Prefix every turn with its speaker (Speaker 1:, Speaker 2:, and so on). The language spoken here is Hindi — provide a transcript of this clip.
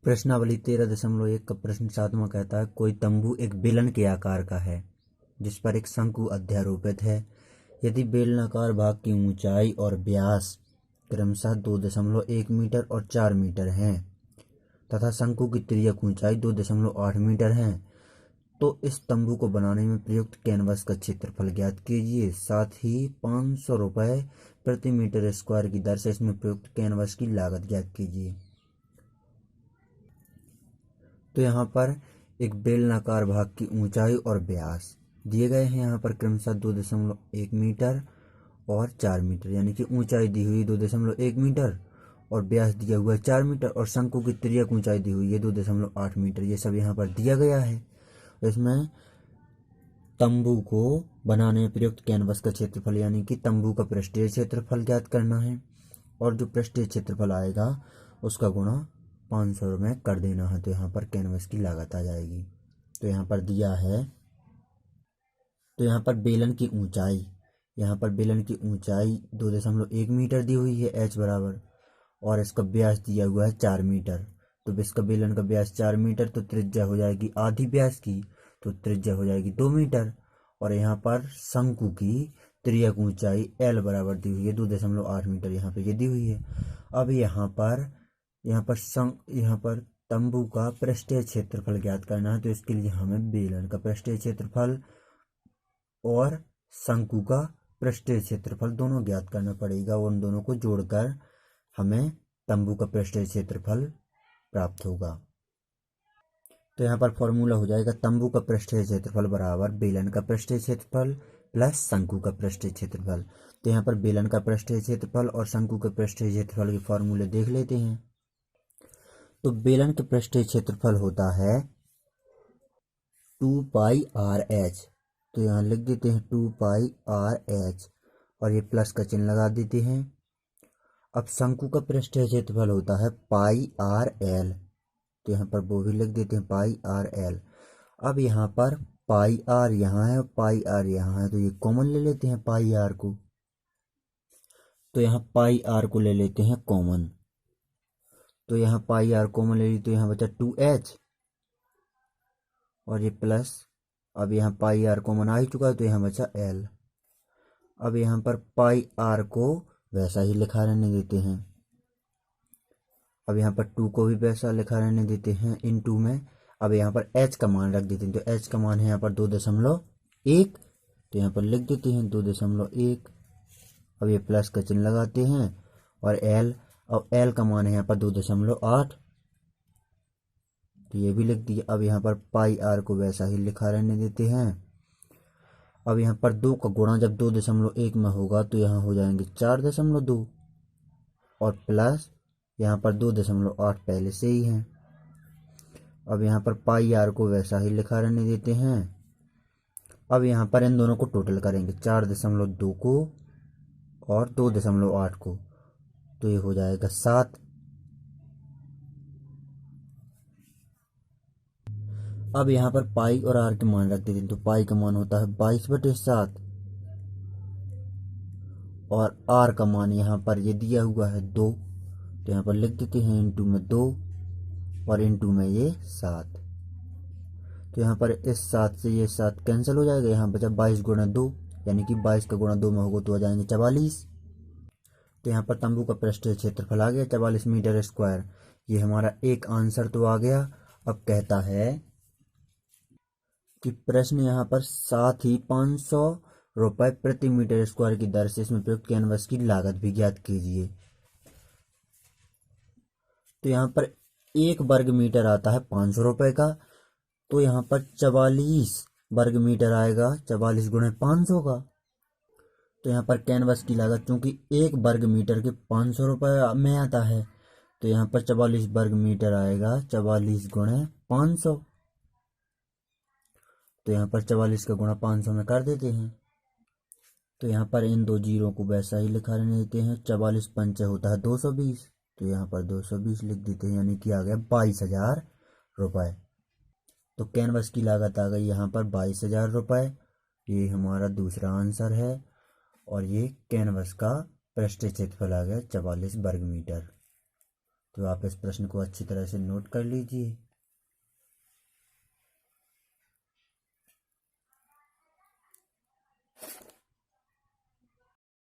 Speaker 1: प्रश्नावली 13.1 का प्रश्न 7वां कहता है कोई तंबू एक बेलन के आकार का है जिस पर एक शंकु अध्यारोपित है। यदि बेलनाकार भाग की ऊंचाई और व्यास क्रमशः 2.1 मीटर और 4 मीटर हैं तथा शंकु की तिर्यक ऊंचाई 2.8 मीटर है, तो इस तंबू को बनाने में प्रयुक्त कैनवस का क्षेत्रफल ज्ञात कीजिए। साथ ही 500 रुपये प्रति मीटर स्क्वायर की दर से इसमें प्रयुक्त कैनवस की लागत ज्ञात कीजिए। तो यहाँ पर एक बेलनाकार भाग की ऊंचाई और व्यास दिए गए हैं। यहाँ पर क्रमशः 2.1 मीटर और 4 मीटर, यानी कि ऊंचाई दी हुई 2.1 मीटर और व्यास दिया हुआ है 4 मीटर और शंकु की तिर्यक ऊंचाई दी हुई है 2.8 मीटर। ये सब यहाँ पर दिया गया है। इसमें तंबू को बनाने में प्रयुक्त कैनवस का क्षेत्रफल यानी कि तंबू का पृष्ठीय क्षेत्रफल ज्ञात करना है और जो पृष्ठीय क्षेत्रफल आएगा उसका गुणा 500 में कर देना है। तो यहाँ पर कैनवस की लागत आ जाएगी। तो यहाँ पर दिया है, तो यहाँ पर बेलन की ऊंचाई, यहाँ पर बेलन की ऊंचाई 2.1 मीटर दी हुई है h बराबर, और इसका व्यास दिया हुआ है 4 मीटर। तो इसका बेलन का व्यास 4 मीटर, तो त्रिज्या हो जाएगी आधी व्यास की, तो त्रिज्या हो जाएगी 2 मीटर। और यहाँ पर शंकु की तिर्यक ऊंचाई l बराबर दी हुई है 2.8 मीटर, यहाँ पे ये दी हुई है। अब यहाँ पर तंबू का पृष्ठीय क्षेत्रफल ज्ञात करना है। तो इसके लिए हमें बेलन का पृष्ठीय क्षेत्रफल और शंकु का पृष्ठीय क्षेत्रफल दोनों ज्ञात करना पड़ेगा। उन दोनों को जोड़कर हमें तंबू का पृष्ठीय क्षेत्रफल प्राप्त होगा। तो यहाँ पर फॉर्मूला हो जाएगा तंबू का पृष्ठीय क्षेत्रफल बराबर बेलन का पृष्ठीय क्षेत्रफल प्लस शंकु का पृष्ठीय क्षेत्रफल। तो यहाँ पर बेलन का पृष्ठीय क्षेत्रफल और शंकु के पृष्ठीय क्षेत्रफल के फॉर्मूले देख लेते हैं। तो बेलन के पृष्ठीय क्षेत्रफल होता है 2πr/h। तो यहाँ लिख देते हैं 2πr/h और ये प्लस का चिन्ह लगा देते हैं। अब शंकु का पृष्ठीय क्षेत्रफल होता है πr/l। तो यहाँ पर वो भी लिख देते हैं πr/l। अब यहाँ पर πr यहाँ है और πr यहाँ है, तो ये कॉमन ले लेते हैं πr को। तो यहाँ πr को ले लेते हैं कॉमन। तो यहाँ πr कॉमन ले ली, तो यहाँ बचा 2h और ये प्लस। अब यहाँ πr कॉमन आ ही चुका है, तो यहाँ बचा l। अब यहाँ पर πr को वैसा ही लिखा रहने देते हैं। अब यहाँ पर 2 को भी वैसा लिखा रहने देते हैं इनटू में। अब यहाँ पर h का मान रख देते हैं। तो h का मान है यहाँ पर 2.1, तो यहाँ पर लिख देते हैं 2.1। अब ये प्लस का चिन्ह लगाते हैं और l, अब l का मान है यहाँ पर 2.8, तो ये भी लिख दिया। अब यहाँ पर πr को वैसा ही लिखा रहने देते हैं। अब यहाँ पर 2 का गुणा जब 2.1 में होगा तो यहाँ हो जाएंगे 4.2 और प्लस यहाँ पर 2.8 पहले से ही है। अब यहाँ पर πr को वैसा ही लिखा रहने देते हैं। अब यहाँ पर इन दोनों को टोटल करेंगे 4.2 को और 2.8 को, तो ये हो जाएगा 7। अब यहाँ पर पाई और आर के मान रख देते हैं। तो पाई का मान होता है 22/7 और आर का मान यहाँ पर ये दिया हुआ है 2, तो यहाँ पर लिख देते हैं इनटू में 2 और इनटू में ये 7। तो यहाँ पर इस 7 से ये 7 कैंसिल हो जाएगा। यहाँ बचा 22 गुणा 2, यानी कि 22 का गुणा 2 में होगा तो आ जाएंगे 44। तो यहाँ पर तंबू का पृष्ठीय क्षेत्रफल आ गया 44 मीटर स्क्वायर। ये हमारा एक आंसर तो आ गया। अब कहता है कि प्रश्न यहाँ पर साथ ही 500 रुपये प्रति मीटर स्क्वायर की दर से इसमें प्रयुक्त कैनवस की लागत भी ज्ञात कीजिए। तो यहाँ पर 1 वर्ग मीटर आता है 500 रुपये का, तो यहाँ पर 44 वर्ग मीटर आएगा 44 गुणे 500 का। तो यहाँ पर कैनवस की लागत चूंकि 1 वर्ग मीटर के 500 रुपये में आता है, तो यहाँ पर 44 वर्ग मीटर आएगा 44 गुणे 500। तो यहाँ पर 44 का गुणा 500 में कर देते हैं। तो यहाँ पर इन दो जीरो को वैसा ही लिखा रहने देते हैं। 44 पंचे होता है 220, तो यहाँ पर 220 लिख देते हैं, यानी कि आ गया 22,000 रुपये। तो कैनवस की लागत आ गई यहाँ पर 22,000 रुपये। ये हमारा दूसरा आंसर है और ये कैनवस का पृष्ठीय क्षेत्रफल आ गया 44 वर्ग मीटर। तो आप इस प्रश्न को अच्छी तरह से नोट कर लीजिए।